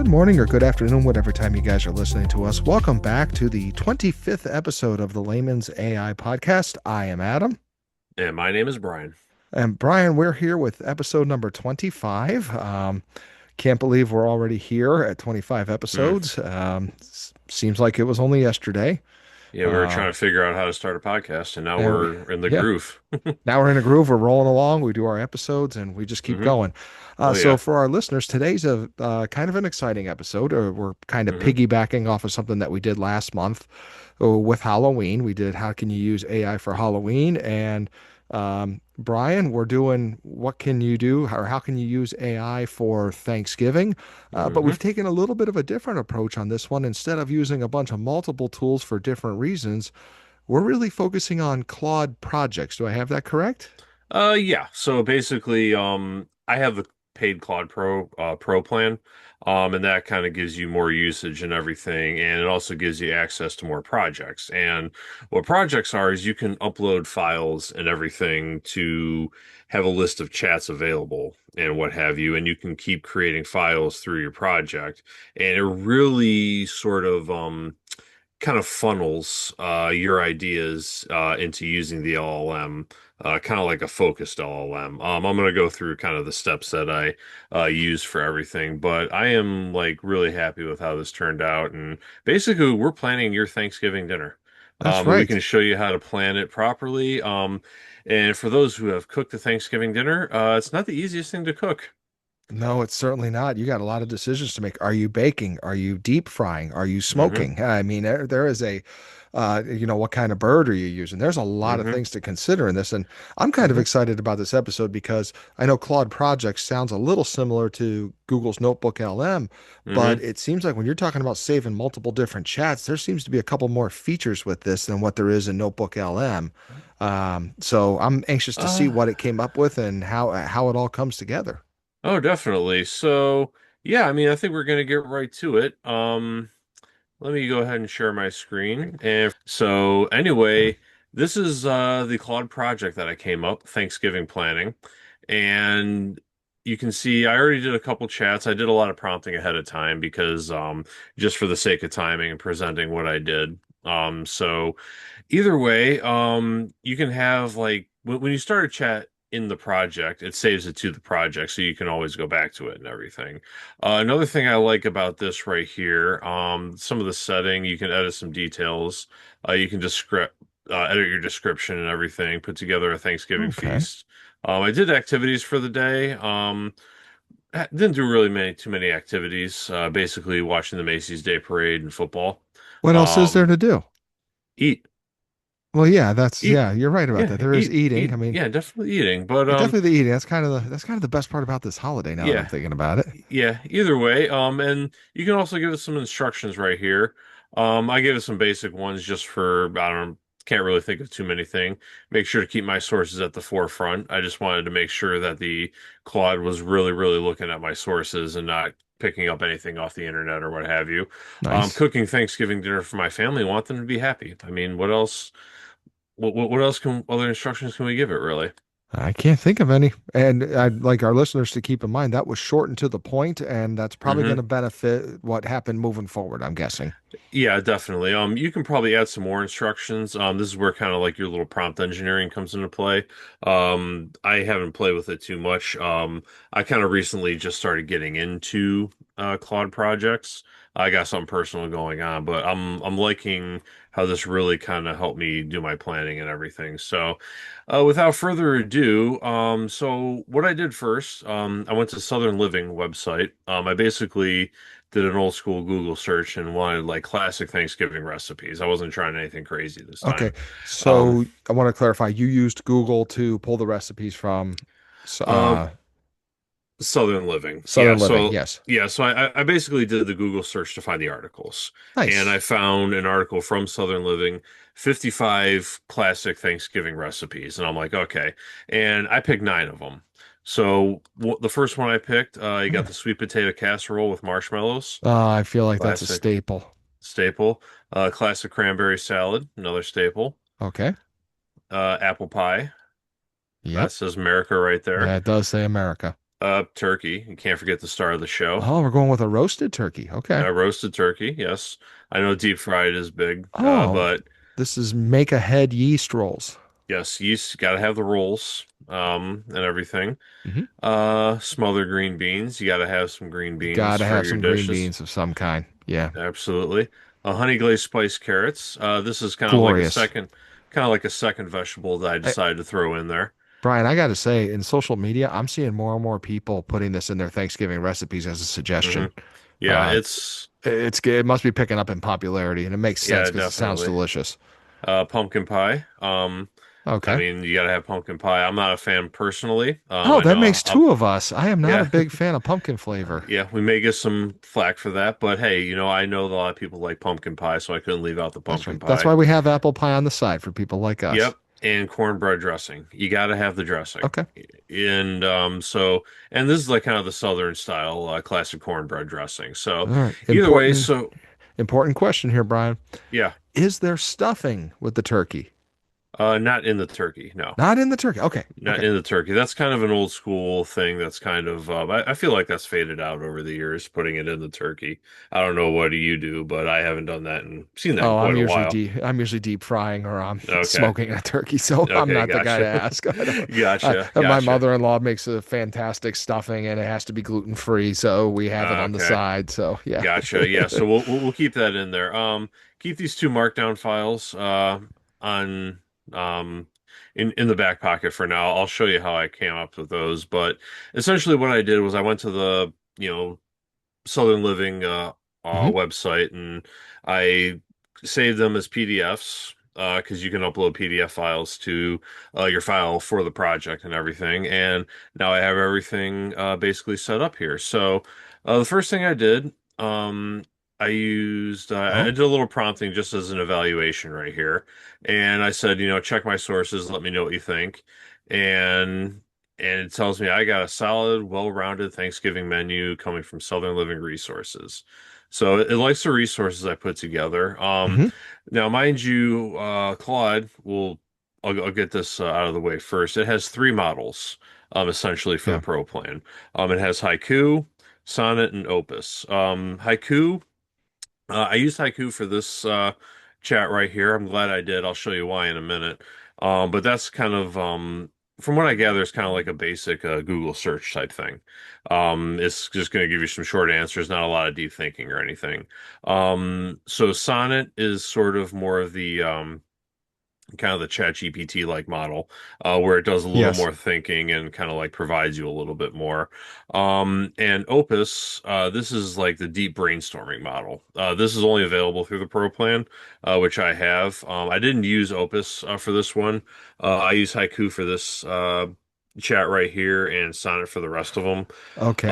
Good morning or good afternoon, whatever time you guys are listening to us. Welcome back to the 25th episode of the Layman's AI podcast. I am Adam. And my name is Brian. And Brian, we're here with episode number 25. Can't believe we're already here at 25 Hmm. episodes. Seems like it was only yesterday. Yeah, we were Uh, trying to figure out how to start a podcast, and now and we, we're in the yeah, groove. now we're in a groove. We're rolling along. We do our episodes and we just keep Hmm. going. Oh So yeah. for our listeners, today's a kind of an exciting episode. We're kind of Hmm. piggybacking off of something that we did last month with Halloween. We did how can you use AI for Halloween? And Brian, we're doing what can you do or how can you use AI for Thanksgiving? But Hmm. we've taken a little bit of a different approach on this one. Instead of using a bunch of multiple tools for different reasons, we're really focusing on Claude projects. Do I have that correct? Yeah. So basically, I have the paid Claude Pro plan, and that kind of gives you more usage and everything, and it also gives you access to more projects. And what projects are is you can upload files and everything to have a list of chats available and what have you, and you can keep creating files through your project, and it really sort of kind of funnels your ideas into using the LLM, kind of like a focused LLM. I'm going to go through kind of the steps that I use for everything, but I am like really happy with how this turned out. And basically, we're planning your Thanksgiving dinner. That's We right. can show you how to plan it properly. And for those who have cooked a Thanksgiving dinner, it's not the easiest thing to cook. No, it's certainly not. You got a lot of decisions to make. Are you baking? Are you deep frying? Are you Hmm. smoking? I mean, there is what kind of bird are you using? There's a lot of Hmm. things to consider in this. And I'm kind of Hmm. excited about this episode because I know Claude Project sounds a little similar to Google's Notebook LM, but Hmm. it seems like when you're talking about saving multiple different chats, there seems to be a couple more features with this than what there is in Notebook LM. So I'm anxious to see Uh, what it came up with and how it all comes together. Oh, definitely. So, yeah, I mean, I think we're going to get right to it. Let me go ahead and share my screen. And so, anyway, this is the Claude project that I came up, Thanksgiving planning. And you can see I already did a couple chats. I did a lot of prompting ahead of time because just for the sake of timing and presenting what I did. So either way, you can have like when you start a chat in the project, it saves it to the project, so you can always go back to it and everything. Another thing I like about this right here, some of the setting, you can edit some details. You can edit your description and everything, put together a Thanksgiving Okay. feast. I did activities for the day. Didn't do really too many activities. Basically watching the Macy's Day Parade and football. What else is there Um, to do? eat, Well, eat, you're right about yeah, that. There is eating. I mean, yeah, definitely eating. But definitely the eating. That's kind of the best part about this holiday now that I'm yeah, thinking about it. yeah, either way. And you can also give us some instructions right here. I gave it some basic ones just for, I don't know, can't really think of too many things. Make sure to keep my sources at the forefront. I just wanted to make sure that the Claude was really, really looking at my sources and not picking up anything off the internet or what have you. Nice. Cooking Thanksgiving dinner for my family, want them to be happy. I mean, what else? What else can other instructions can we give it, really? I can't think of any. And I'd like our listeners to keep in mind that was short and to the point, and that's probably going Hmm. to benefit what happened moving forward, I'm guessing. Yeah, definitely. You can probably add some more instructions. This is where kind of like your little prompt engineering comes into play. I haven't played with it too much. I kind of recently just started getting into Claude projects. I got something personal going on, but I'm liking how this really kind of helped me do my planning and everything. So, without further ado, so what I did first, I went to Southern Living website. I basically did an old school Google search and wanted like classic Thanksgiving recipes. I wasn't trying anything crazy this Okay. time. Um, So I want to clarify, you used Google to pull the recipes from s- um, uh, Southern Living. Southern Living. Yes. So I basically did the Google search to find the articles. And I Nice. found an article from Southern Living, 55 classic Thanksgiving recipes. And I'm like, okay. And I picked nine of them. So the first one I picked, you got Yeah. the sweet potato casserole with marshmallows, I feel like that's a classic staple. staple. Classic cranberry salad, another staple. Okay. Apple pie. That Yep. says America right there. Yeah, it does say America. Turkey. You can't forget the star of the show. Oh, we're going with a roasted turkey. Okay. Roasted turkey. Yes, I know deep fried is big, Oh, but this is make ahead yeast rolls. yes, you got to have the rolls, and everything. Hmm. Smothered green beans. You got to have some green beans Gotta for have your some green dishes. beans of some kind. Yeah. Absolutely. Honey glazed spiced carrots. This is Glorious. kind of like a second vegetable that I I, decided to throw in there. Brian, I got to say, in social media, I'm seeing more and more people putting this in their Thanksgiving recipes as a Hmm. suggestion. Yeah, Uh, it must be picking up in popularity, and it makes sense yeah, because it sounds definitely. delicious. Pumpkin pie. I Okay. mean, you gotta have pumpkin pie. I'm not a fan personally. Oh, I that know makes two of us. I am not a yeah, big fan of pumpkin flavor. yeah, we may get some flack for that, but hey, I know a lot of people like pumpkin pie, so I couldn't leave out the That's pumpkin right. That's pie. why we have apple pie on the side for people like us. Yep, and cornbread dressing. You gotta have the dressing. Okay. And so, and this is like kind of the Southern style, classic cornbread dressing. So, All right. either way, Important question here, Brian. yeah, Is there stuffing with the turkey? not in the turkey, no. Not in the turkey. Okay. Not Okay. in the turkey. That's kind of an old school thing. That's kind of I feel like that's faded out over the years, putting it in the turkey. I don't know what do you do, but I haven't done that and seen that in Oh, quite a while. I'm usually deep frying or I'm Okay. smoking a turkey, so I'm Okay, not the guy to gotcha. ask. I don't. Gotcha. My Gotcha. mother-in-law makes a fantastic stuffing, and it has to be gluten free, so we have it on the Okay. side. So yeah. Gotcha. Yeah, so we'll keep that in there. Keep these two markdown files on um in the back pocket for now. I'll show you how I came up with those, but essentially what I did was I went to the, Southern Living Hmm. website, and I saved them as PDFs because you can upload PDF files to your file for the project and everything. And now I have everything basically set up here. So the first thing I did, I used I Oh. did a little prompting just as an evaluation right here, and I said, check my sources, let me know what you think. And it tells me I got a solid, well-rounded Thanksgiving menu coming from Southern Living Resources. So it likes the resources I put together. Hmm. Now, mind you, Claude will. I'll get this out of the way first. It has three models, essentially for the Yeah. Pro plan. It has Haiku, Sonnet, and Opus. Haiku. I used Haiku for this chat right here. I'm glad I did. I'll show you why in a minute. But that's kind of, from what I gather, it's kind of like a basic Google search type thing. It's just going to give you some short answers, not a lot of deep thinking or anything. So Sonnet is sort of more of the kind of the chat GPT like model, where it does a little Yes. more thinking and kind of like provides you a little bit more. And Opus, this is like the deep brainstorming model. This is only available through the Pro plan, which I have. I didn't use Opus for this one. I use Haiku for this chat right here and Sonnet for the rest of them, Okay.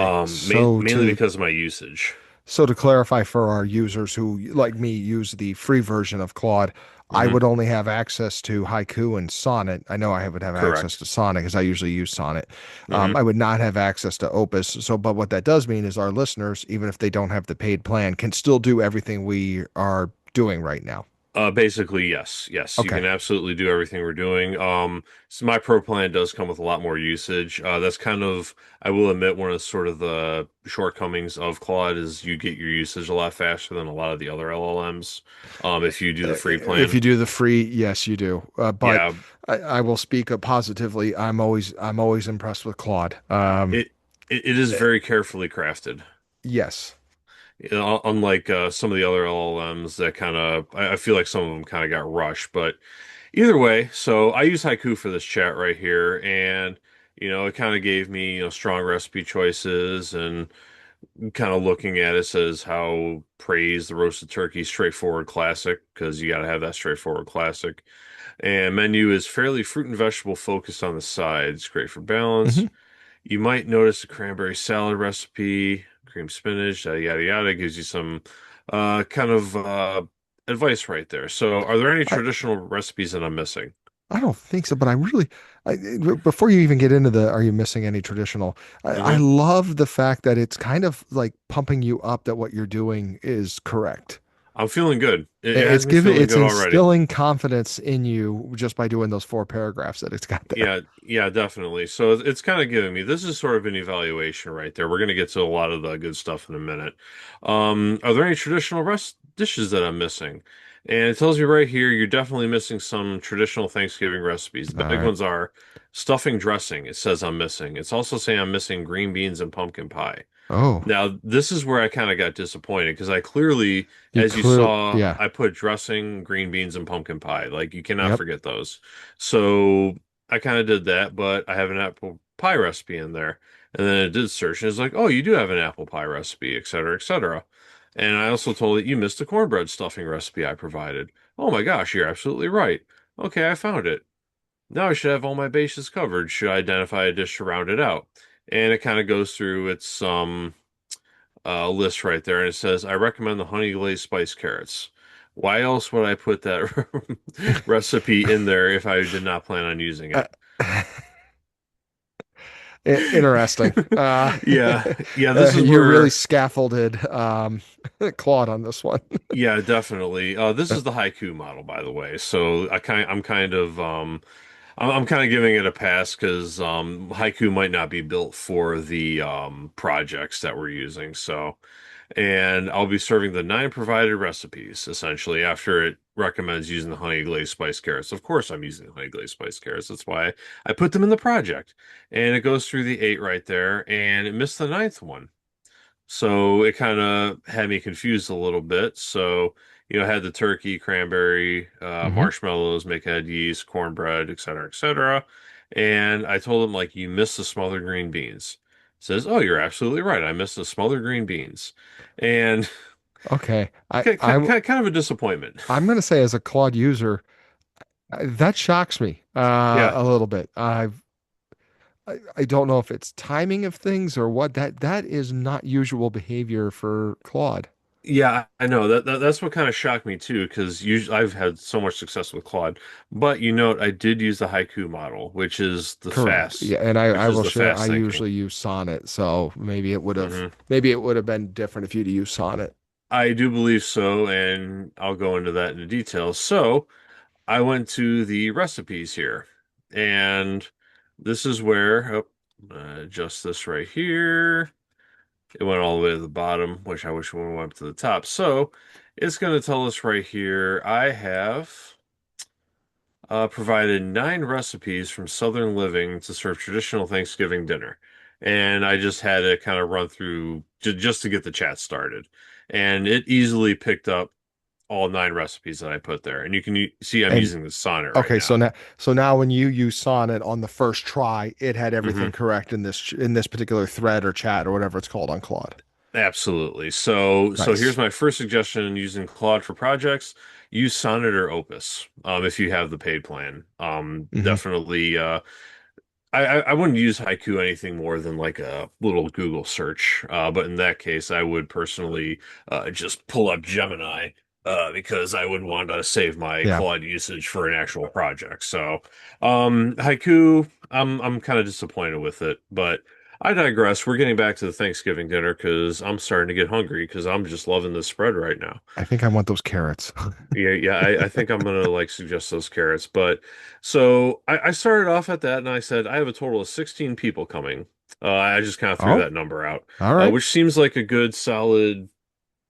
mainly because of my usage. So to clarify for our users who, like me, use the free version of Claude, I Hmm. would only have access to Haiku and Sonnet. I know I would have access Correct. to Sonnet because I usually use Sonnet. Hmm. I would not have access to Opus. So, but what that does mean is our listeners, even if they don't have the paid plan, can still do everything we are doing right now. Basically, yes. Yes, you Okay. can absolutely do everything we're doing. So my pro plan does come with a lot more usage. That's kind of, I will admit, one of sort of the shortcomings of Claude is you get your usage a lot faster than a lot of the other LLMs. If you do the free If plan. you do the free, yes, you do. But Yeah, I will speak positively. I'm always impressed with Claude. it it is very carefully crafted. Yes. Unlike some of the other LLMs that kind of, I feel like some of them kind of got rushed, but either way, so I use Haiku for this chat right here, and it kind of gave me, strong recipe choices, and kind of looking at it says how praise the roasted turkey straightforward classic because you got to have that straightforward classic. And menu is fairly fruit and vegetable focused on the sides, great for balance. Hmm. You might notice a cranberry salad recipe, cream spinach, yada yada yada, gives you some kind of advice right there. So, are there any I, traditional recipes that I'm missing? I don't think so, but before you even get into the, are you missing any traditional? I Hmm. love the fact that it's kind of like pumping you up that what you're doing is correct. I'm feeling good. It has It's me giving, feeling it's good already. instilling confidence in you just by doing those four paragraphs that it's got there. Yeah, yeah, definitely. So it's kind of giving me this is sort of an evaluation right there. We're going to get to a lot of the good stuff in a minute. Are there any traditional rest dishes that I'm missing? And it tells you right here you're definitely missing some traditional Thanksgiving recipes. All The big right. ones are stuffing dressing. It says I'm missing. It's also saying I'm missing green beans and pumpkin pie. Oh, Now, this is where I kind of got disappointed because I clearly, you as you clear, saw, yeah. I put dressing, green beans, and pumpkin pie. Like, you cannot Yep. forget those. So I kind of did that, but I have an apple pie recipe in there. And then it did search, and it's like, oh, you do have an apple pie recipe, et cetera, et cetera. And I also told it you missed the cornbread stuffing recipe I provided. Oh my gosh, you're absolutely right. Okay, I found it. Now I should have all my bases covered. Should I identify a dish to round it out? And it kind of goes through its list right there, and it says, I recommend the honey glazed spiced carrots. Why else would I put that recipe in there if I did not plan on using Uh, it? Interesting. Yeah, yeah, this is You really where, scaffolded Claude on this one. yeah, definitely. This is the haiku model, by the way. So I'm kind of, I'm kind of giving it a pass because haiku might not be built for the projects that we're using. So. And I'll be serving the nine provided recipes essentially after it recommends using the honey glazed spiced carrots. Of course, I'm using the honey glazed spiced carrots. That's why I put them in the project. And it goes through the eight right there, and it missed the ninth one. So it kind of had me confused a little bit. So, I had the turkey, cranberry, Hmm. marshmallows, make ahead yeast, cornbread, et cetera, et cetera. And I told him, like, you missed the smothered green beans. Says, oh, you're absolutely right. I missed the smothered green beans. And Okay. kind of a disappointment. I'm going to say as a Claude user, that shocks me Yeah. a little bit. I don't know if it's timing of things or what. That is not usual behavior for Claude. Yeah, I know that's what kind of shocked me too, because usually I've had so much success with Claude. But you note I did use the haiku model, Correct. Yeah, and which I is will the share. I fast thinking. usually use Sonnet, so Hmm. maybe it would have been different if you'd used Sonnet. I do believe so, and I'll go into that in detail. So I went to the recipes here, and this is where, adjust this right here. It went all the way to the bottom, which I wish it would have went to the top. So it's going to tell us right here, I have provided nine recipes from Southern Living to serve traditional Thanksgiving dinner. And I just had to kind of run through just to get the chat started. And it easily picked up all nine recipes that I put there. And you can see I'm And using the sonnet right okay, now. so now when you use Sonnet on the first try, it had Hmm. everything correct in this particular thread or chat or whatever it's called on Claude. Absolutely. So here's Nice. my first suggestion using Claude for projects. Use Sonnet or Opus if you have the paid plan. Hmm. Definitely. I wouldn't use Haiku anything more than like a little Google search. But in that case, I would personally just pull up Gemini because I would want to save my Yeah, Claude usage for an actual project. So Haiku, I'm kind of disappointed with it, but I digress. We're getting back to the Thanksgiving dinner because I'm starting to get hungry because I'm just loving this spread right now. I think I want those carrots. Yeah, yeah, I think I'm gonna like suggest those carrots. But so I started off at that and I said I have a total of 16 people coming. I just kind of threw Oh, that number out, all right. which seems like a good solid,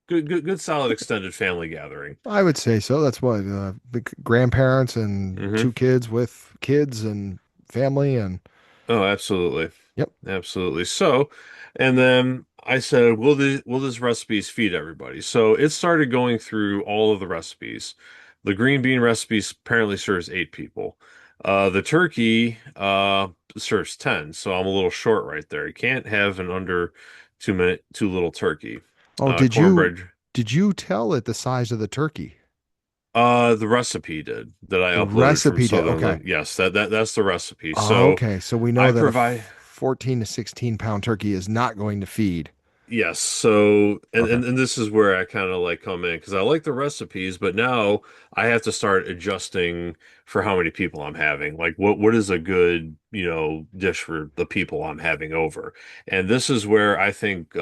good solid extended family gathering. I would say so. That's what the grandparents and Hmm. two kids with kids and family and Oh, absolutely. yep. Absolutely. So, and then I said, will this recipes feed everybody? So it started going through all of the recipes. The green bean recipes apparently serves eight people. The turkey serves 10, so I'm a little short right there. You can't have an under 2 minute too little turkey. Oh, Cornbread. did you tell it the size of the turkey? The recipe did that I The uploaded from recipe did. Southern Okay. Living. Yes, that's the recipe. Oh, So okay. So we I know that a provide. 14 to 16 pound turkey is not going to feed. Yes, so Okay. and this is where I kind of like come in because I like the recipes, but now I have to start adjusting for how many people I'm having. Like what is a good, dish for the people I'm having over. And this is where I think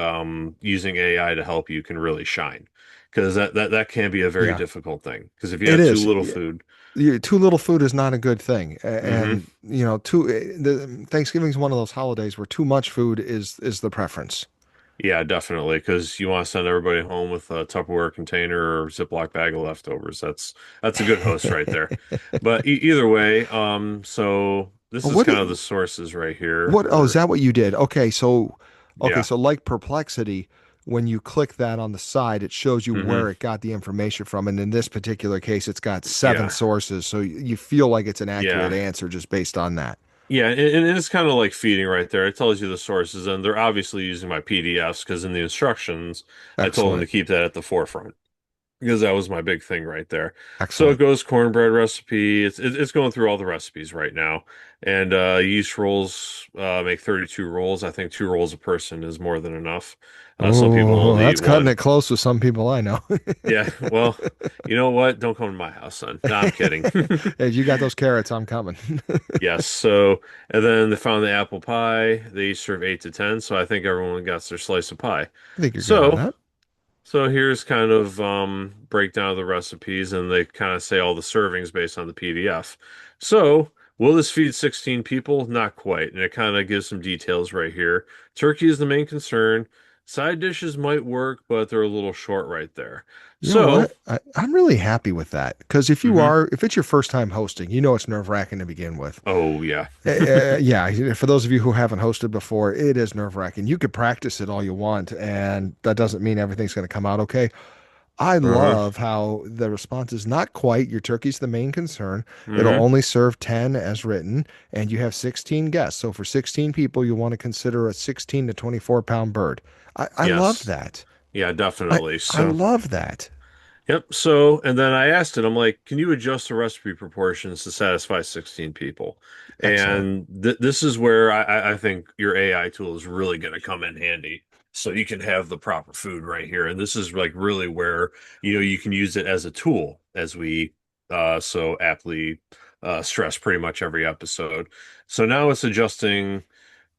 using AI to help you can really shine. because that can be a very Yeah, difficult thing. Because if you it have too is. little food, Too little food is not a good thing. hmm And Thanksgiving is one of those holidays where too much food is the preference. yeah, definitely. Because you want to send everybody home with a Tupperware container or Ziploc bag of leftovers. That's a good host right there. But either way, so this is What kind of the sources right here, What? Oh, is or that what you did? Okay, yeah, so like Perplexity, when you click that on the side, it shows you hmm where it got the information from. And in this particular case, it's got seven yeah, sources. So you feel like it's an accurate yeah. answer just based on that. Yeah, and it's kind of like feeding right there. It tells you the sources, and they're obviously using my PDFs because in the instructions, I told them to Excellent. keep that at the forefront because that was my big thing right there. So it Excellent. goes cornbread recipe. It's going through all the recipes right now, and yeast rolls make 32 rolls. I think 2 rolls a person is more than enough. Some people Oh, only that's eat cutting one. it close with some people I know. Yeah, well, you know what? Don't come to my house, son. No, I'm kidding. If you got those carrots, I'm coming. Yes. So, and then they found the apple pie. They each serve 8 to 10. So I think everyone got their slice of pie. I think you're good on So, that. so here's kind of breakdown of the recipes, and they kind of say all the servings based on the PDF. So, will this feed 16 people? Not quite. And it kind of gives some details right here. Turkey is the main concern. Side dishes might work, but they're a little short right there. You know So, what? I'm really happy with that because mhm. if it's your first time hosting, you know it's nerve-wracking to begin with. Oh yeah. Yeah, for those of you who haven't hosted before, it is nerve-wracking. You could practice it all you want, and that doesn't mean everything's going to come out okay. I Uh-huh. love how the response is not quite your turkey's the main concern. It'll hmm only serve 10 as written, and you have 16 guests. So for 16 people, you want to consider a 16 to 24 pound bird. I love Yes. that. Yeah, I, definitely. I So. love that. Yep. So, and then I asked it, I'm like, can you adjust the recipe proportions to satisfy 16 people? Excellent. And th this is where I think your AI tool is really going to come in handy. So you can have the proper food right here. And this is like really where, you can use it as a tool, as we so aptly stress pretty much every episode. So now it's adjusting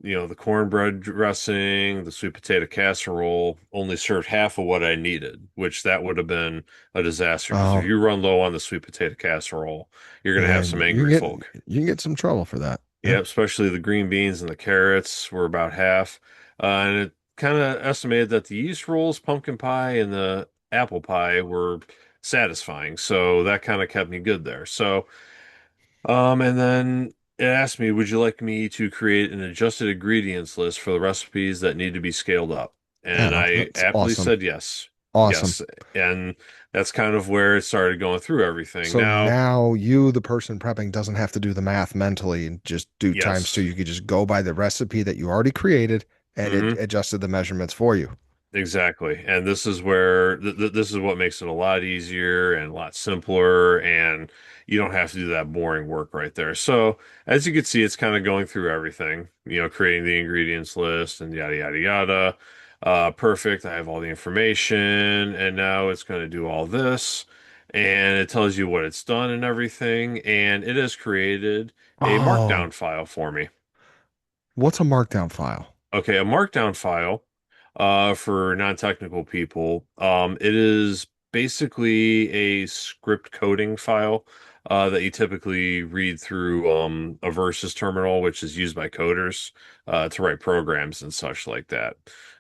the cornbread dressing, the sweet potato casserole only served half of what I needed, which that would have been a disaster because if Oh, you run low on the sweet potato casserole, you're going to have some and angry folk. you can get some trouble for that. Yeah, Yeah. especially the green beans and the carrots were about half. And it kind of estimated that the yeast rolls, pumpkin pie, and the apple pie were satisfying. So that kind of kept me good there. So and then it asked me, would you like me to create an adjusted ingredients list for the recipes that need to be scaled up? And Yeah, I that's aptly awesome. said yes. Awesome. Yes. And that's kind of where it started going through everything. So Now, now you, the person prepping, doesn't have to do the math mentally and just do times two. yes. You could just go by the recipe that you already created and it hmm adjusted the measurements for you. Exactly. And this is where this is what makes it a lot easier and a lot simpler, and you don't have to do that boring work right there. So, as you can see, it's kind of going through everything, creating the ingredients list and yada yada yada. Perfect. I have all the information, and now it's going to do all this, and it tells you what it's done and everything, and it has created a Oh, markdown file for me. what's a markdown file? Okay, a markdown file for non-technical people, it is basically a script coding file that you typically read through a Versus terminal, which is used by coders to write programs and such like that.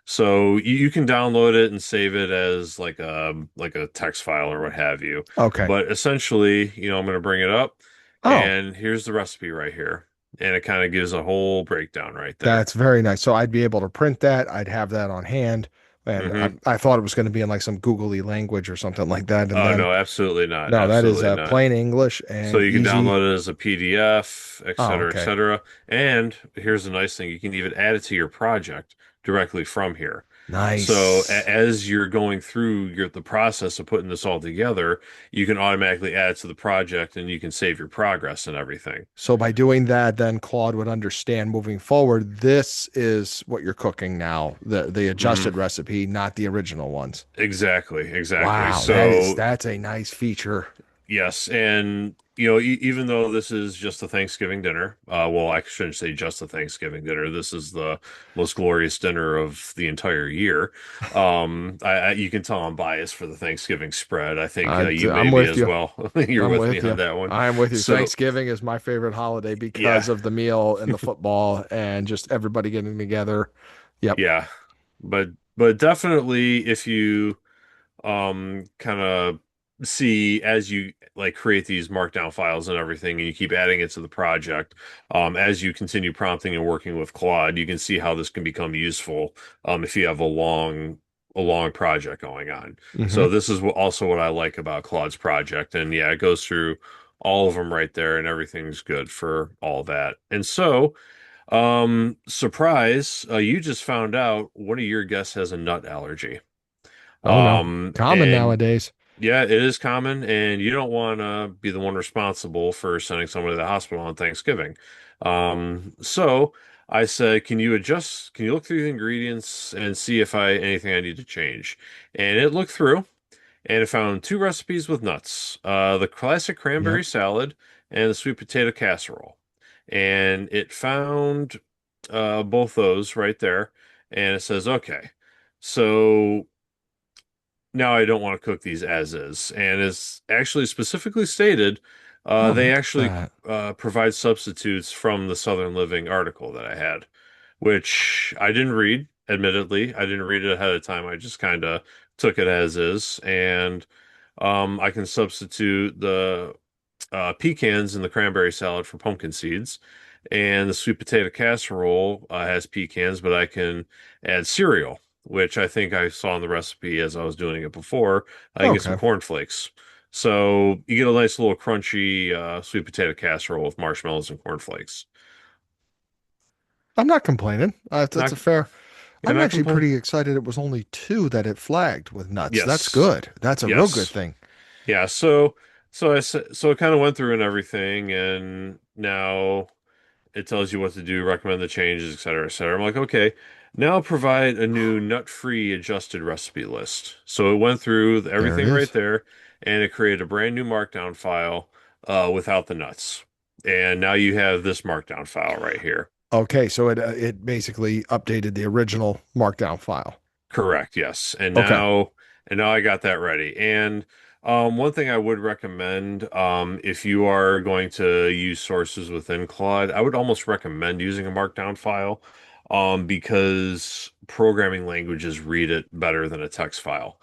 So you can download it and save it as like a text file or what have you. Okay. But essentially, I'm going to bring it up, Oh, and here's the recipe right here. And it kind of gives a whole breakdown right there. that's very nice. So I'd be able to print that. I'd have that on hand. And hmm I thought it was going to be in like some googly language or something like that. And Oh then no, absolutely not. no, that is Absolutely not. plain English So and you can easy. download it as a PDF, et Oh, cetera, et okay. cetera. And here's the nice thing, you can even add it to your project directly from here. So Nice. as you're going through the process of putting this all together, you can automatically add it to the project and you can save your progress and everything. So by doing that, then Claude would understand moving forward, this is what you're cooking now, the hmm adjusted recipe, not the original ones. Exactly, exactly. Wow, So that's a nice feature. Yes, and even though this is just a Thanksgiving dinner, well, I shouldn't say just a Thanksgiving dinner. This is the most glorious dinner of the entire year. You can tell I'm biased for the Thanksgiving spread. I think you may I'm be with as you. well. You're I'm with me with on you. that one. I'm with you. So, Thanksgiving is my favorite holiday yeah, because of the meal and the football and just everybody getting together. Yep. yeah, but definitely if you kind of see as you like create these markdown files and everything and you keep adding it to the project as you continue prompting and working with Claude, you can see how this can become useful if you have a long project going on. So Hmm. this is also what I like about Claude's project, and yeah, it goes through all of them right there and everything's good for all that. And so surprise, you just found out one of your guests has a nut allergy. Oh no. Common And nowadays. yeah, it is common, and you don't want to be the one responsible for sending someone to the hospital on Thanksgiving. So I said, can you look through the ingredients and see if anything I need to change? And it looked through and it found two recipes with nuts, the classic Yep. cranberry salad and the sweet potato casserole. And it found both those right there, and it says, okay. So now I don't want to cook these as is. And as actually specifically stated, Oh, they look at actually that. provide substitutes from the Southern Living article that I had, which I didn't read, admittedly. I didn't read it ahead of time. I just kind of took it as is. And I can substitute the pecans in the cranberry salad for pumpkin seeds. And the sweet potato casserole has pecans, but I can add cereal, which I think I saw in the recipe as I was doing it before. I can get some Okay. cornflakes. So you get a nice little crunchy sweet potato casserole with marshmallows and cornflakes. I'm not complaining. That's Not, a fair. yeah, I'm not actually complain. pretty excited it was only two that it flagged with nuts. That's Yes, good. That's a real good yes, thing. yeah. So it kind of went through and everything, and now it tells you what to do, recommend the changes, et cetera, et cetera. I'm like, okay, now provide a new nut-free adjusted recipe list. So it went through There it everything right is. there, and it created a brand new markdown file without the nuts. And now you have this markdown file right here. Okay, so it basically updated the original markdown file. Correct, yes. Okay. And now I got that ready. And one thing I would recommend, if you are going to use sources within Claude, I would almost recommend using a markdown file, because programming languages read it better than a text file.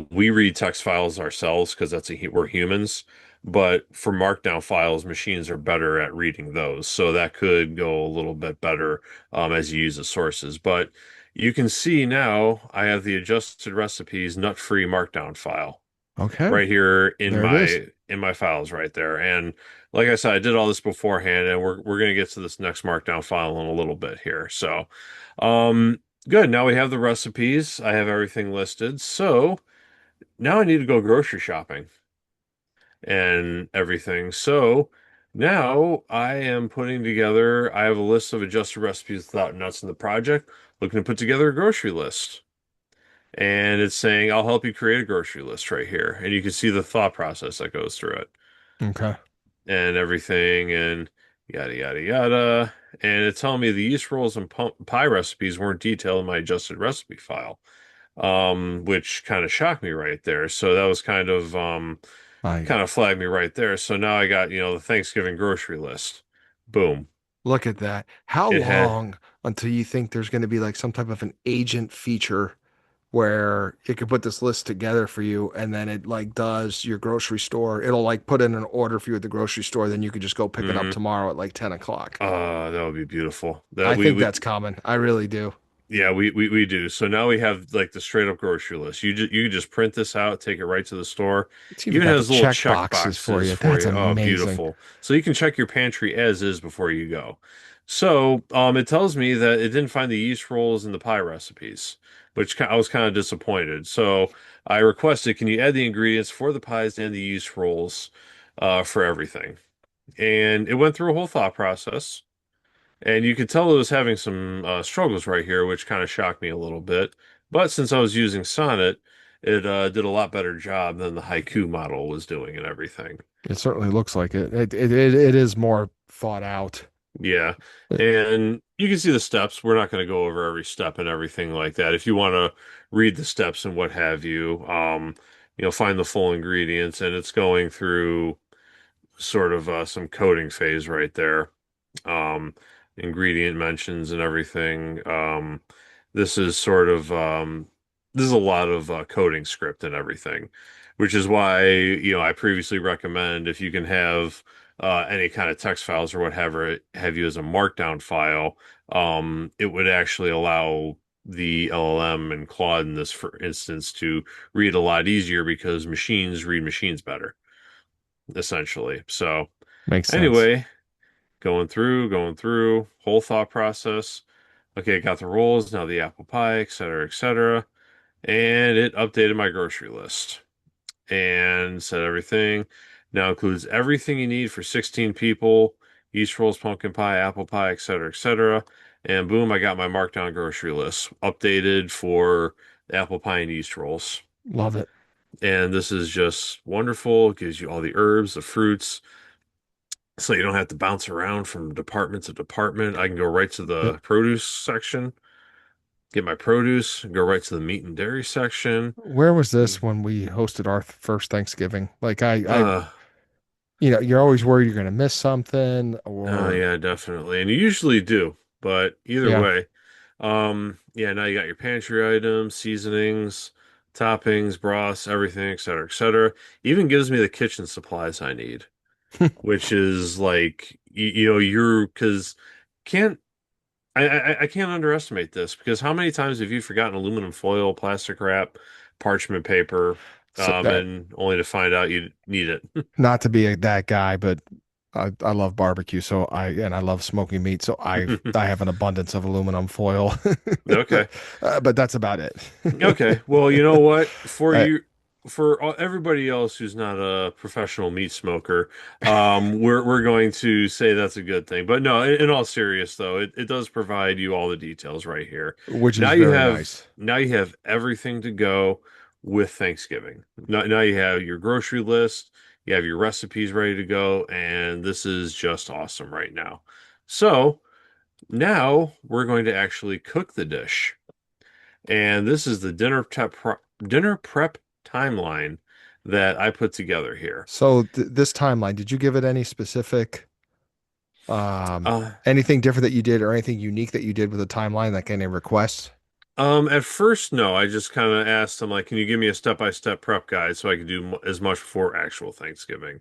We read text files ourselves because we're humans, but for markdown files, machines are better at reading those. So that could go a little bit better as you use the sources. But you can see now I have the adjusted recipes nut-free markdown file Okay. right here in There it is. my files right there. And like I said, I did all this beforehand, and we're gonna get to this next markdown file in a little bit here. So, good. Now we have the recipes. I have everything listed. So now I need to go grocery shopping and everything. So now I am putting together, I have a list of adjusted recipes without nuts in the project, looking to put together a grocery list. And it's saying, I'll help you create a grocery list right here. And you can see the thought process that goes through it Okay. and everything and yada, yada, yada. And it's telling me the yeast rolls and pie recipes weren't detailed in my adjusted recipe file, which kind of shocked me right there. So that was I kind of flagged me right there. So now I got, the Thanksgiving grocery list. Boom. look at that. How It had, long until you think there's going to be like some type of an agent feature where it could put this list together for you and then it like does your grocery store. It'll like put in an order for you at the grocery store, then you could just go pick it up mm, tomorrow at like 10 o'clock. that would be beautiful. That I think that's common. I really do. Yeah, we do. So now we have like the straight up grocery list. You just print this out, take it right to the store. It's even Even got the has little check check boxes for boxes you. for That's you. Oh, amazing. beautiful. So you can check your pantry as is before you go. So it tells me that it didn't find the yeast rolls in the pie recipes, which I was kind of disappointed. So I requested, can you add the ingredients for the pies and the yeast rolls for everything? And it went through a whole thought process. And you could tell it was having some struggles right here, which kind of shocked me a little bit. But since I was using Sonnet, it did a lot better job than the haiku model was doing and everything. It certainly looks like it. It is more thought out. Yeah. Uh, And you can see the steps. We're not going to go over every step and everything like that. If you want to read the steps and what have you, find the full ingredients, and it's going through sort of some coding phase right there. Um, Ingredient mentions and everything. This is sort of this is a lot of coding script and everything, which is why, I previously recommend if you can have any kind of text files or whatever, have you as a markdown file, it would actually allow the LLM and Claude in this, for instance, to read a lot easier because machines read machines better, essentially. So Makes sense. anyway, going through, whole thought process. Okay, got the rolls, now the apple pie, et cetera, et cetera. And it updated my grocery list and said everything. Now includes everything you need for 16 people, yeast rolls, pumpkin pie, apple pie, et cetera, et cetera. And boom, I got my markdown grocery list updated for the apple pie and yeast rolls. Love it. And this is just wonderful. It gives you all the herbs, the fruits, so you don't have to bounce around from department to department. I can go right to Yep. the produce section, get my produce, go right to the meat and dairy section. Where was this when we hosted our first Thanksgiving? Like Uh, you're always worried you're going to miss something oh or yeah, definitely. And you usually do, but either yeah. way, yeah, now you got your pantry items, seasonings, toppings, broths, everything, et cetera, et cetera. Even gives me the kitchen supplies I need, which is like, you're because can't I can't underestimate this because how many times have you forgotten aluminum foil, plastic wrap, parchment paper, So that and only to find out you need it? not to be that guy, but I love barbecue, so I love smoking meat, so I have an abundance of aluminum foil. Okay. But that's about it. Okay. Well, you know what? I, For everybody else who's not a professional meat smoker, we're going to say that's a good thing. But no, in all serious though, it does provide you all the details right here. which is very nice. Now you have everything to go with Thanksgiving. Now you have your grocery list, you have your recipes ready to go, and this is just awesome right now. So now we're going to actually cook the dish. And this is the dinner prep timeline that I put together here. So this timeline, did you give it any specific um Uh, anything different that you did or anything unique that you did with the timeline, like any requests? at first, no, I just kind of asked them like, can you give me a step-by-step prep guide so I can do as much before actual Thanksgiving?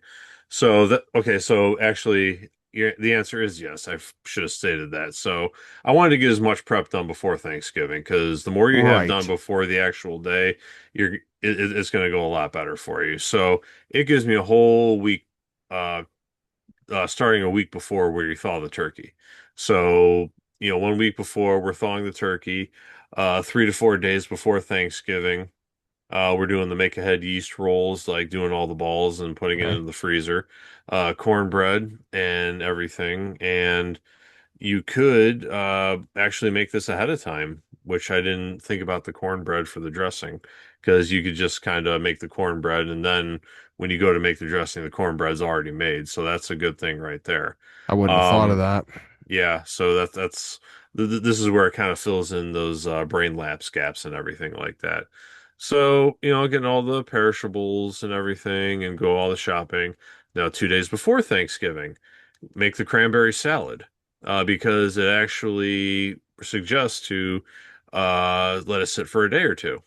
Okay, so actually, the answer is yes. Should have stated that. So I wanted to get as much prep done before Thanksgiving because the more you have done Right. before the actual day, it's going to go a lot better for you. So it gives me a whole week, uh, starting a week before where you thaw the turkey. So, 1 week before we're thawing the turkey, 3 to 4 days before Thanksgiving, we're doing the make ahead yeast rolls, like doing all the balls and putting it Okay. into the freezer, cornbread and everything. And you could actually make this ahead of time, which I didn't think about the cornbread for the dressing, because you could just kind of make the cornbread and then when you go to make the dressing, the cornbread's already made. So that's a good thing right there. I wouldn't have thought of Um, that. yeah, so this is where it kind of fills in those brain lapse gaps and everything like that. So, getting all the perishables and everything and go all the shopping. Now, 2 days before Thanksgiving, make the cranberry salad because it actually suggests to let it sit for a day or two,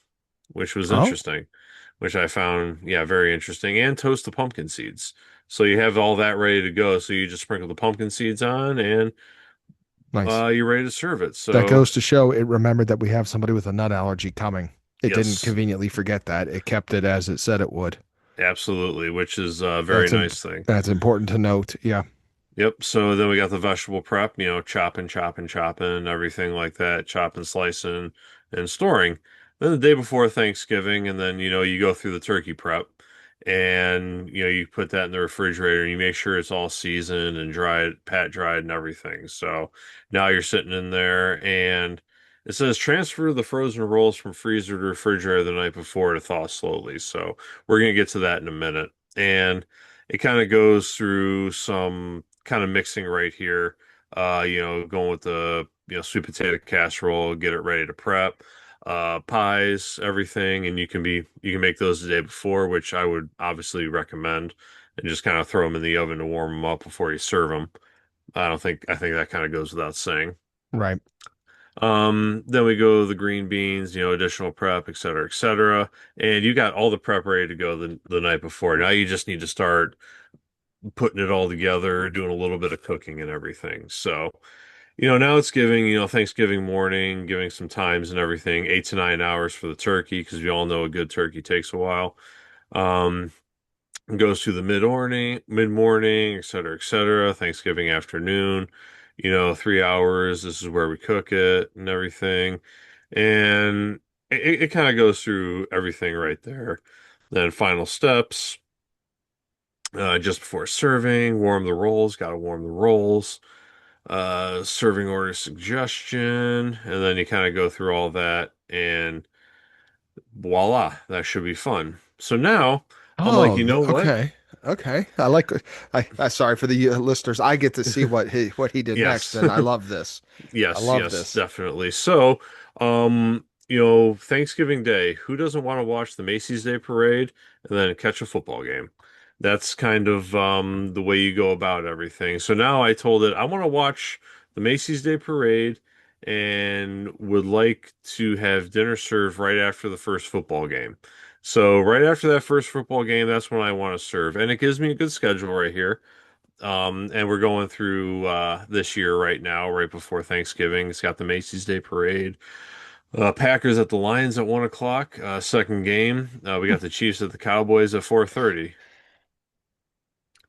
which was Oh, interesting, which I found, yeah, very interesting. And toast the pumpkin seeds. So you have all that ready to go. So you just sprinkle the pumpkin seeds on and nice. you're ready to serve it. That So, goes to show it remembered that we have somebody with a nut allergy coming. It didn't yes, conveniently forget that. It kept it as it said it would. absolutely, which is a very nice thing. That's important to note. Yeah. Yep. So then we got the vegetable prep, chopping, everything like that, chopping, slicing, and storing. Then the day before Thanksgiving, and then, you go through the turkey prep and, you put that in the refrigerator and you make sure it's all seasoned and dried, pat dried and everything. So now you're sitting in there and It says transfer the frozen rolls from freezer to refrigerator the night before to thaw slowly. So we're gonna get to that in a minute. And it kind of goes through some kind of mixing right here. Going with the sweet potato casserole, get it ready to prep. Pies, everything, and you can make those the day before, which I would obviously recommend, and just kind of throw them in the oven to warm them up before you serve them. I think that kind of goes without saying. Right. Then we go the green beans, additional prep, et cetera, et cetera. And you got all the prep ready to go the night before. Now you just need to start putting it all together, doing a little bit of cooking and everything. So, now it's Thanksgiving morning, giving some times and everything, 8 to 9 hours for the turkey, because we all know a good turkey takes a while. Um, goes through the mid morning, et cetera, et cetera. Thanksgiving afternoon, 3 hours. This is where we cook it and everything. And it kind of goes through everything right there. Then final steps, just before serving, warm the rolls, gotta warm the rolls. Serving order suggestion, and then you kind of go through all that, and voila, that should be fun. So now I'm like, Oh, you know what? okay. Okay. I like I sorry for the listeners. I get to see what he did next, Yes. and I love this. I Yes, love yes, this. definitely. So, Thanksgiving Day, who doesn't want to watch the Macy's Day Parade and then catch a football game? That's kind of the way you go about everything. So now I told it I want to watch the Macy's Day Parade and would like to have dinner served right after the first football game. So right after that first football game, that's when I want to serve. And it gives me a good schedule right here. And we're going through this year right now, right before Thanksgiving. It's got the Macy's Day Parade. Packers at the Lions at 1 o'clock. Second game. We got the Chiefs at the Cowboys at 4:30.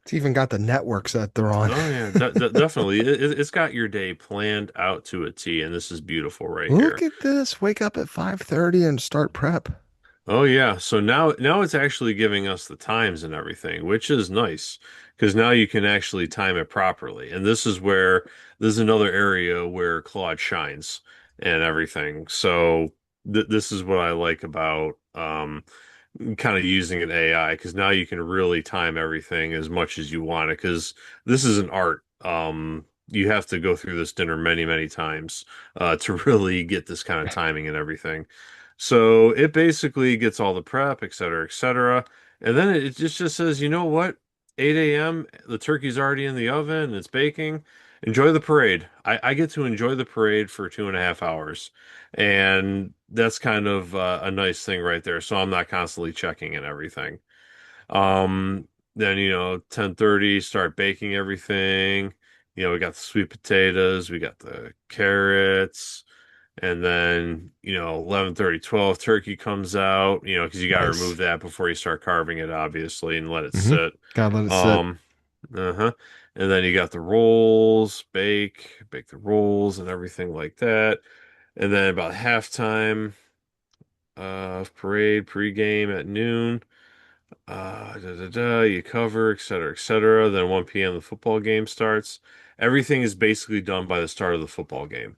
It's even got the networks that they're on. Oh yeah, de definitely. It's got your day planned out to a T, and this is beautiful right Look here. at this. Wake up at 5:30 and start prep. Oh yeah, so now it's actually giving us the times and everything, which is nice because now you can actually time it properly. And this is another area where Claude shines and everything. So th this is what I like about kind of using an AI, because now you can really time everything as much as you want it, because this is an art. You have to go through this dinner many, many times to really get this kind of timing and everything. So it basically gets all the prep, et cetera, et cetera. And then it just says, you know what? 8 a.m., the turkey's already in the oven, it's baking. Enjoy the parade. I get to enjoy the parade for 2.5 hours. And that's kind of a nice thing right there. So I'm not constantly checking and everything. Then, 10:30, start baking everything. We got the sweet potatoes, we got the carrots, and then, 11:30, 12, turkey comes out, because you got to remove Nice. that before you start carving it, obviously, and let it Hmm. sit. Gotta let it sit. Um, uh-huh. And then you got the rolls, bake the rolls and everything like that. And then about halftime parade pregame at noon. You cover, et cetera, et cetera. Then 1 p.m. the football game starts. Everything is basically done by the start of the football game.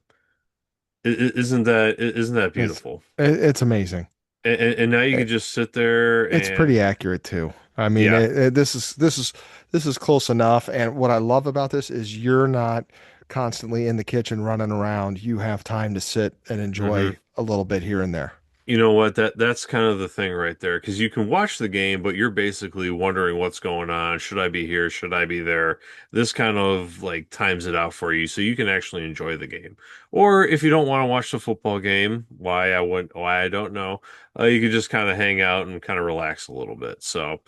Isn't that It's beautiful? it's amazing. And now you can just sit there It's and pretty accurate too. I mean, yeah. this is close enough. And what I love about this is you're not constantly in the kitchen running around. You have time to sit and hmm enjoy a little bit here and there. You know what? That's kind of the thing right there, because you can watch the game, but you're basically wondering what's going on. Should I be here? Should I be there? This kind of like times it out for you, so you can actually enjoy the game. Or if you don't want to watch the football game, why I don't know, you can just kind of hang out and kind of relax a little bit. So,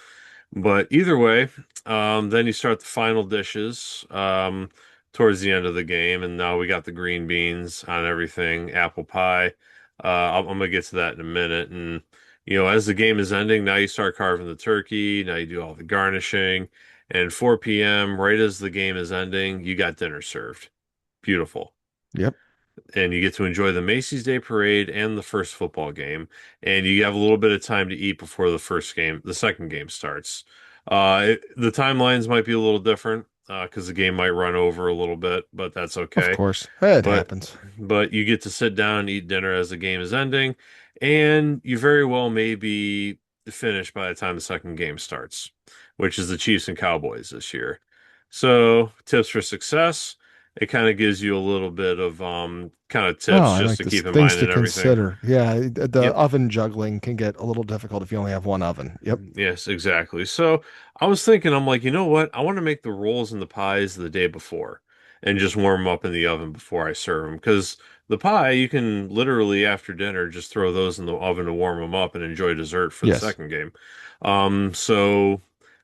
but either way, then you start the final dishes towards the end of the game, and now we got the green beans on everything, apple pie. I'm gonna get to that in a minute. And as the game is ending, now you start carving the turkey. Now you do all the garnishing. And 4 p.m., right as the game is ending, you got dinner served. Beautiful. Yep. And you get to enjoy the Macy's Day Parade and the first football game. And you have a little bit of time to eat before the second game starts. The timelines might be a little different. because the game might run over a little bit, but that's Of okay. course, it But happens. but you get to sit down and eat dinner as the game is ending, and you very well may be finished by the time the second game starts, which is the Chiefs and Cowboys this year. So, tips for success. It kind of gives you a little bit of kind of Oh, tips I just like to this. keep in Things mind to and everything. consider. Yeah, the Yep. oven juggling can get a little difficult if you only have one oven. Yep. Yes, exactly. So I was thinking, I'm like, you know what? I want to make the rolls and the pies the day before and just warm them up in the oven before I serve them. Because the pie, you can literally after dinner just throw those in the oven to warm them up and enjoy dessert for the Yes. second game. So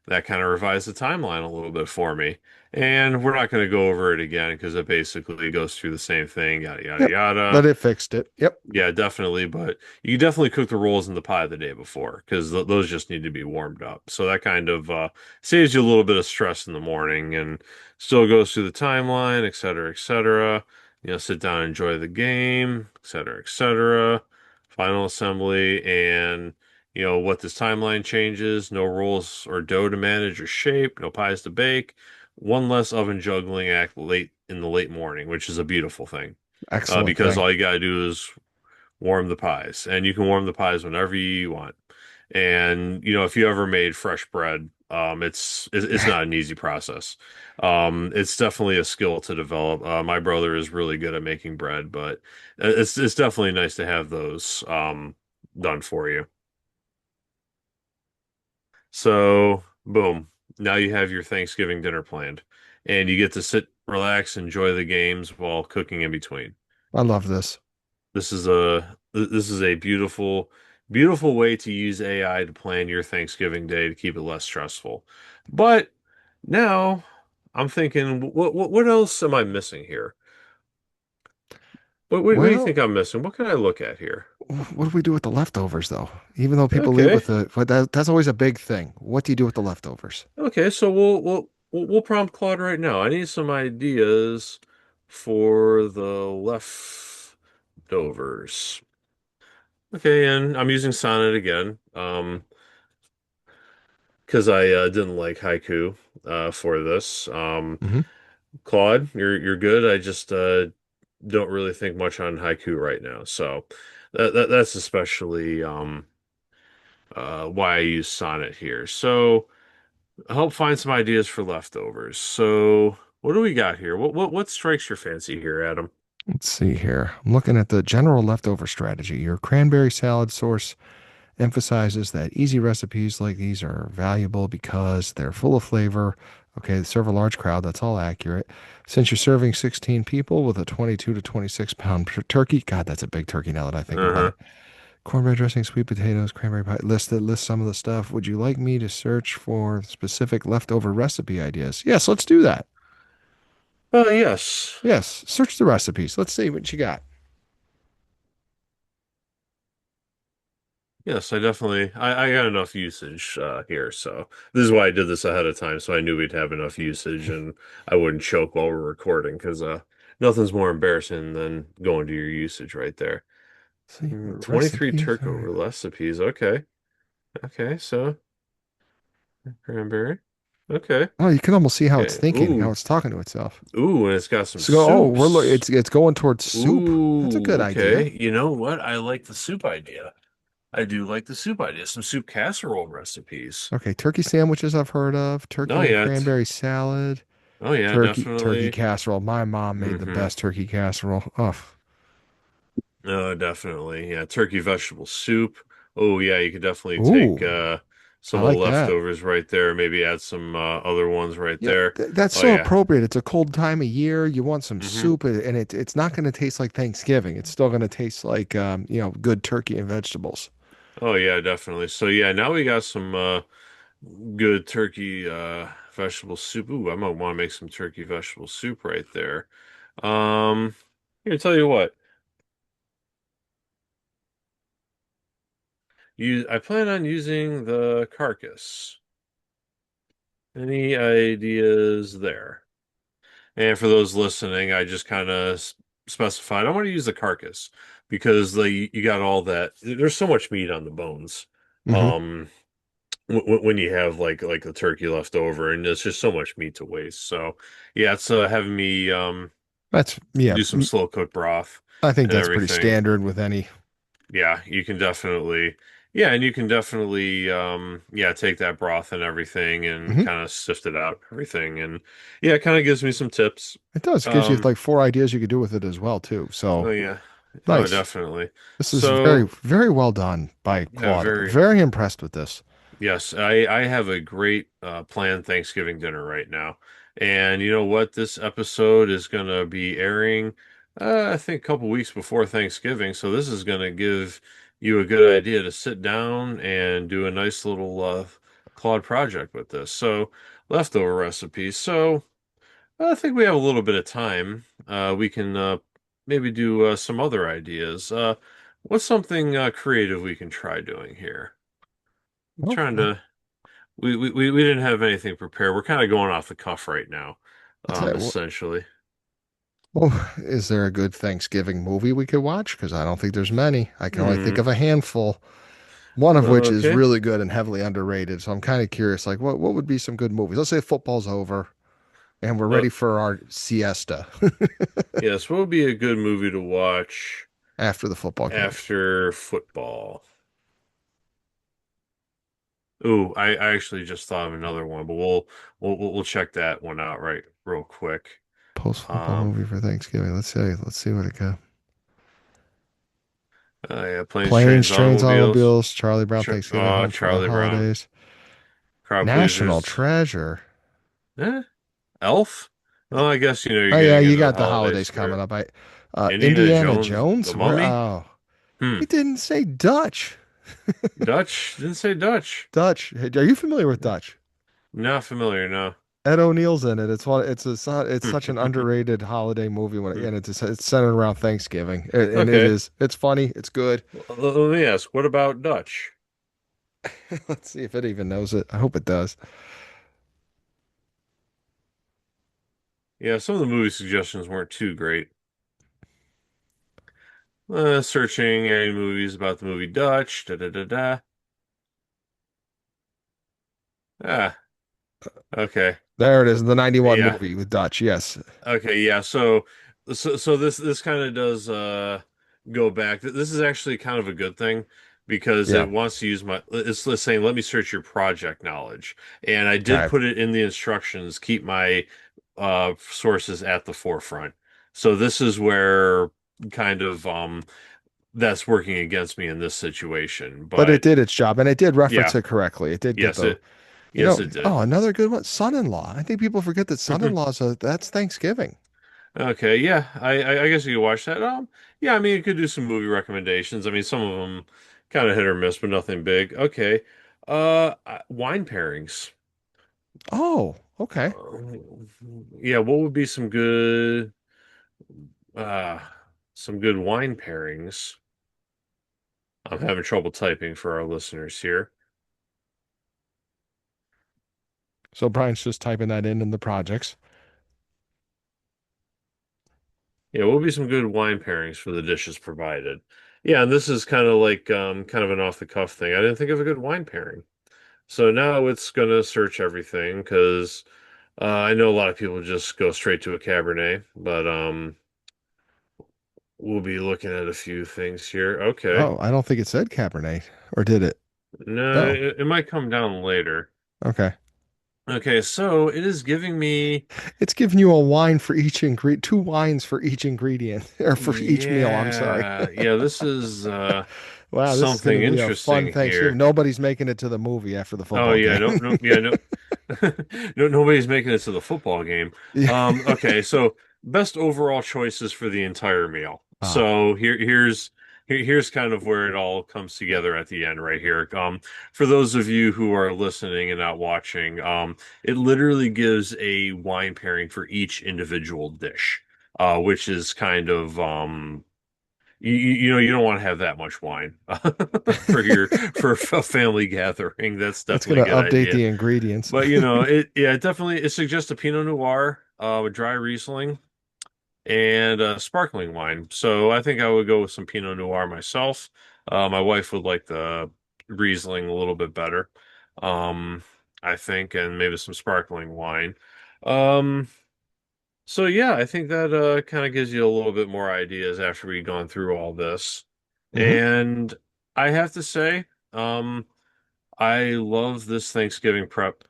that kind of revised the timeline a little bit for me. And we're not going to go over it again because it basically goes through the same thing, yada, yada, Yep. But yada. it fixed it. Yep. Yeah, definitely. But you definitely cook the rolls in the pie the day before because those just need to be warmed up. So that kind of saves you a little bit of stress in the morning and still goes through the timeline, et cetera, et cetera. Sit down, enjoy the game, et cetera, et cetera. Final assembly and what this timeline changes. No rolls or dough to manage or shape. No pies to bake. One less oven juggling act late in the late morning, which is a beautiful thing. Excellent Because thing. all you gotta do is warm the pies, and you can warm the pies whenever you want. And if you ever made fresh bread, it's not an easy process. It's definitely a skill to develop. My brother is really good at making bread, but it's definitely nice to have those done for you. So, boom, now you have your Thanksgiving dinner planned, and you get to sit, relax, enjoy the games while cooking in between. I love this. This is a beautiful, beautiful way to use AI to plan your Thanksgiving day to keep it less stressful. But now I'm thinking, what else am I missing here? What do you think Well, I'm missing? What can I look at here? what do we do with the leftovers though? Even though people leave Okay, with the, but that's always a big thing. What do you do with the leftovers? okay, so we'll prompt Claude right now. I need some ideas for the leftovers. Okay, and I'm using Sonnet again. Because I didn't like haiku for this. Hmm. Claude, you're good. I just don't really think much on haiku right now. So that's especially why I use sonnet here. So help find some ideas for leftovers. So what do we got here? What strikes your fancy here, Adam? Let's see here. I'm looking at the general leftover strategy. Your cranberry salad source emphasizes that easy recipes like these are valuable because they're full of flavor. Okay, they serve a large crowd. That's all accurate. Since you're serving 16 people with a 22 to 26 pound turkey, God, that's a big turkey now that I think about Uh-huh. it. Cornbread dressing, sweet potatoes, cranberry pie. List some of the stuff. Would you like me to search for specific leftover recipe ideas? Yes, let's do that. Yes. Yes, search the recipes. Let's see what you got. Yes, I definitely I got enough usage here, so this is why I did this ahead of time, so I knew we'd have enough usage and I wouldn't choke while we're recording because nothing's more embarrassing than going to your usage right there. See, 23 recipes. All right. Turkover recipes. Okay. Okay, so cranberry. Okay. Oh, you can almost see how it's Okay. thinking, how Ooh. it's talking to itself. Ooh, and it's got some So, oh, soups. it's going towards soup. That's a Ooh, good idea. okay. You know what? I like the soup idea. I do like the soup idea. Some soup casserole recipes. Okay, turkey sandwiches I've heard of, Oh turkey and yeah. cranberry salad, Oh yeah, turkey definitely. casserole. My mom made the Hmm. best turkey casserole. Oh, No, definitely. Yeah, turkey vegetable soup. Oh yeah, you could definitely take ooh, I some of the like that. leftovers right there. Maybe add some other ones right Yeah, there. that's Oh so yeah. appropriate. It's a cold time of year. You want some Hmm. soup, and it's not going to taste like Thanksgiving. It's still going to taste like good turkey and vegetables. Oh yeah, definitely. So yeah, now we got some good turkey vegetable soup. Ooh, I might want to make some turkey vegetable soup right there. Um, Here, tell you what. I plan on using the carcass. Any ideas there? And for those listening, I just kind of specified I want to use the carcass because you got all that. There's so much meat on the bones. Hmm. Um, when you have like the turkey left over, and there's just so much meat to waste. So yeah, it's having me That's yeah. do some slow cook broth I think and that's pretty everything. standard with any. Yeah, you can definitely, yeah, and you can definitely, yeah, take that broth and everything and Mhm. kind of sift it out, everything, and yeah, it kind of gives me some tips. It does. It gives you Um, like four ideas you could do with it as well too. oh So yeah, oh nice. definitely. This is very, So very well done by yeah, Claude. very. Very impressed with this. Yes, I have a great planned Thanksgiving dinner right now. And you know what? This episode is going to be airing I think a couple weeks before Thanksgiving, so this is going to give you a good idea to sit down and do a nice little Claude project with this. So, leftover recipes. So, I think we have a little bit of time. We can maybe do some other ideas. What's something creative we can try doing here? Well, Trying to we didn't have anything prepared. We're kind of going off the cuff right now, I'll tell you what. essentially. Well, is there a good Thanksgiving movie we could watch? Because I don't think there's many. I can only think Hmm. of a handful. One of which is Okay. really good and heavily underrated. So I'm kind of curious, like what would be some good movies? Let's say football's over and we're Uh, ready for our siesta yes, what would be a good movie to watch after the football games. after football? Ooh, I actually just thought of another one, but we'll check that one out right real quick. Post football Um, movie for Thanksgiving. Let's see. Let's see what it got. yeah, planes, Planes, trains, Trains, automobiles. Automobiles, Charlie Brown, Thanksgiving, Home for the Charlie Brown, Holidays, crowd National pleasers. Treasure. Eh, Elf. Well, I guess you're Oh yeah, getting you into the got the holiday holidays coming spirit. up. I Indiana Indiana Jones, the Jones. Where? Mummy. Oh, Hmm. it didn't say Dutch. Dutch? Didn't say Dutch. Dutch. Hey, are you familiar with Dutch? Not familiar, no. Ed O'Neill's in it. It's one. It's such an underrated holiday movie when and it's centered around Thanksgiving, and it Okay. is. It's funny. It's good. Let me ask, what about Dutch? Let's see if it even knows it. I hope it does. Yeah, some of the movie suggestions weren't too great. Searching any movies about the movie Dutch. Da da da da. Ah, okay. There it is. The '91 Yeah. movie with Dutch. Yes. Okay, yeah. So this kind of does go back. This is actually kind of a good thing because Yeah. it wants to use my it's saying let me search your project knowledge. And I did Okay. put it in the instructions, keep my sources at the forefront. So this is where kind of that's working against me in this situation. But it But did its job, and it did reference yeah, it correctly. It did get yes the, it yes it did. oh, another good one. Son-in-law. I think people forget that son-in-law's that's Thanksgiving. Okay, yeah, I guess you could watch that. Yeah, I mean, you could do some movie recommendations. I mean, some of them kind of hit or miss, but nothing big. Okay, wine pairings. Oh, okay. Yeah, what would be uh, some good wine pairings? I'm having trouble typing for our listeners here. So Brian's just typing that in the projects. Yeah, what would be some good wine pairings for the dishes provided? Yeah, and this is kind of like kind of an off the cuff thing. I didn't think of a good wine pairing. So now it's gonna search everything because I know a lot of people just go straight to a Cabernet, but we'll be looking at a few things here. Okay. Oh, I don't think it said Cabernet, or did it? No, No. it might come down later. Okay. Okay, so it is giving me, It's giving you a wine for each ingredient, two wines for each ingredient, or for each meal. I'm sorry. yeah, this is Wow, this is going to something be a fun interesting Thanksgiving. here. Nobody's making it to the movie after the Oh football yeah, game. no, no, yeah, no, no, nobody's making it to the football game. Yeah. Okay, so best overall choices for the entire meal. Ah, So here's kind of where it all comes together at the end right here. For those of you who are listening and not watching, it literally gives a wine pairing for each individual dish, which is kind of you know you don't want to have that much wine for a family gathering. That's it's definitely going a to good update idea. the ingredients. But you know it yeah it definitely it suggests a Pinot Noir, a dry Riesling, and sparkling wine. So I think I would go with some Pinot Noir myself. My wife would like the Riesling a little bit better. um, I think, and maybe some sparkling wine. Um, so yeah, I think that kind of gives you a little bit more ideas after we've gone through all this. Hmm. And I have to say, um, I love this Thanksgiving prep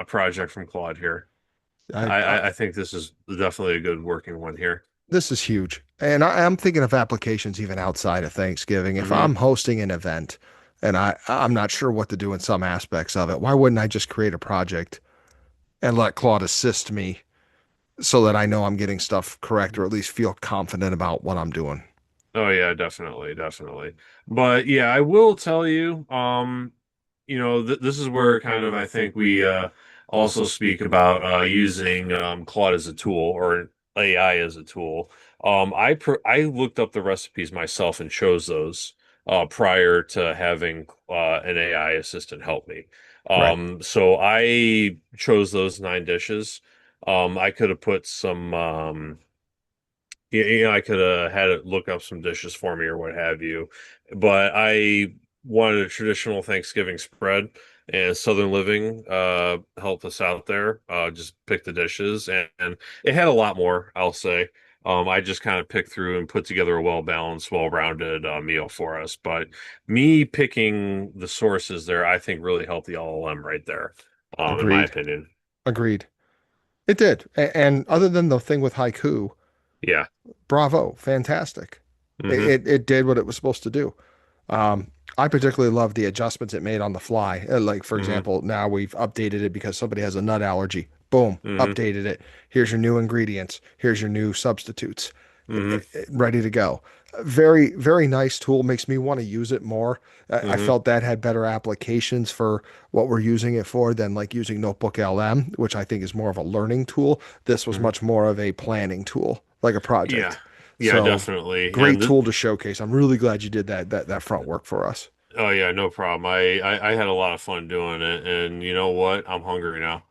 project from Claude here. I, I think this is definitely a good working one here. this is huge. And I'm thinking of applications even outside of Thanksgiving. If Hmm I'm hosting an event and I'm not sure what to do in some aspects of it, why wouldn't I just create a project and let Claude assist me so that I know I'm getting stuff correct or at least feel confident about what I'm doing? Oh yeah, definitely, definitely. But yeah, I will tell you, th this is where kind of I think we also speak about using Claude as a tool or AI as a tool. I looked up the recipes myself and chose those prior to having an AI assistant help me. Right. So I chose those 9 dishes. I could have put some I could have had it look up some dishes for me or what have you, but I wanted a traditional Thanksgiving spread, and Southern Living helped us out there. Just pick the dishes, and it had a lot more, I'll say. I just kind of picked through and put together a well-balanced, well-rounded meal for us. But me picking the sources there, I think really helped the LLM right there, in my Agreed. opinion. Agreed. It did. And other than the thing with haiku, Yeah. bravo, fantastic. It, hmm it it did what it was supposed to do. Um, I particularly love the adjustments it made on the fly. Like, for hmm example, now we've updated it because somebody has a nut allergy. Boom, hmm updated it. Here's your new ingredients. Here's your new substitutes. hmm Ready to go. Very, very nice tool. Makes me want to use it more. I hmm felt that had better applications for what we're using it for than like using Notebook LM, which I think is more of a learning tool. This was hmm much more of a planning tool, like a Yeah, project. yeah, So definitely. great tool to showcase. I'm really glad you did that front work for us. Oh yeah, no problem. I had a lot of fun doing it, and you know what? I'm hungry now.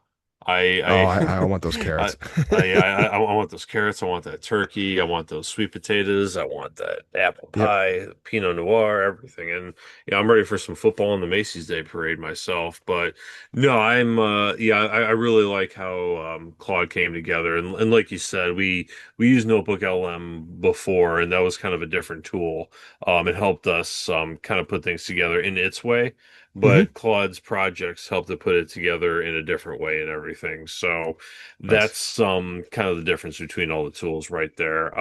Oh, I I want those I carrots. I want those carrots. I want that turkey. I want those sweet potatoes. I want that apple Yep, pie, Pinot Noir, everything. And yeah, I'm ready for some football in the Macy's Day Parade myself. But no, I'm yeah, I really like how Claude came together, and like you said, we used Notebook LM before, and that was kind of a different tool. It helped us kind of put things together in its way, hmm. but Claude's projects helped to put it together in a different way and everything. So Nice. that's kind of the difference between all the tools right there.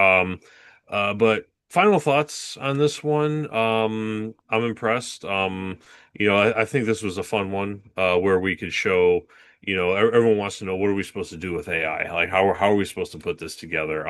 But final thoughts on this one. I'm impressed. I think this was a fun one where we could show. Everyone wants to know what are we supposed to do with AI? Like how are we supposed to put this together?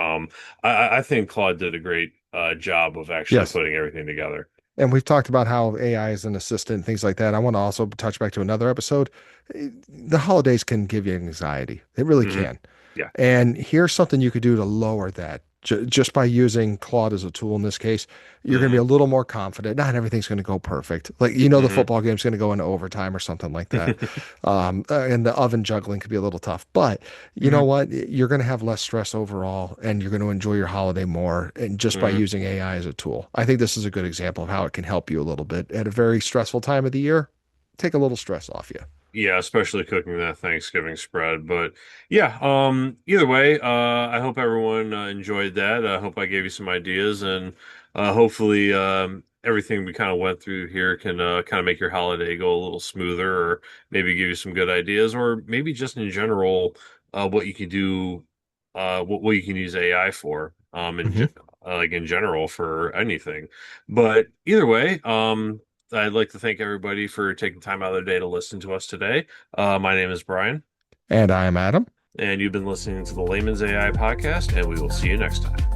I think Claude did a great job of actually Yes. putting everything together. And we've talked about how AI is an assistant, things like that. I want to also touch back to another episode. The holidays can give you anxiety. It really Hmm can. Yeah. And here's something you could do to lower that. Just by using Claude as a tool in this case, you're going to be a hmm little more confident. Not everything's going to go perfect. Like, the hmm football game's going to go into overtime or something like that. And the oven juggling could be a little tough. But you know hmm what? You're going to have less stress overall and you're going to enjoy your holiday more. And just by hmm using AI as a tool, I think this is a good example of how it can help you a little bit at a very stressful time of the year. Take a little stress off you. Yeah, especially cooking that Thanksgiving spread. But yeah, either way, I hope everyone enjoyed that. I hope I gave you some ideas, and hopefully, everything we kind of went through here can kind of make your holiday go a little smoother, or maybe give you some good ideas, or maybe just in general, what you can do, what you can use AI for, Hmm. like in general for anything. But either way, I'd like to thank everybody for taking time out of their day to listen to us today. My name is Brian, And I am Adam. and you've been listening to the Layman's AI podcast, and we will see you next time.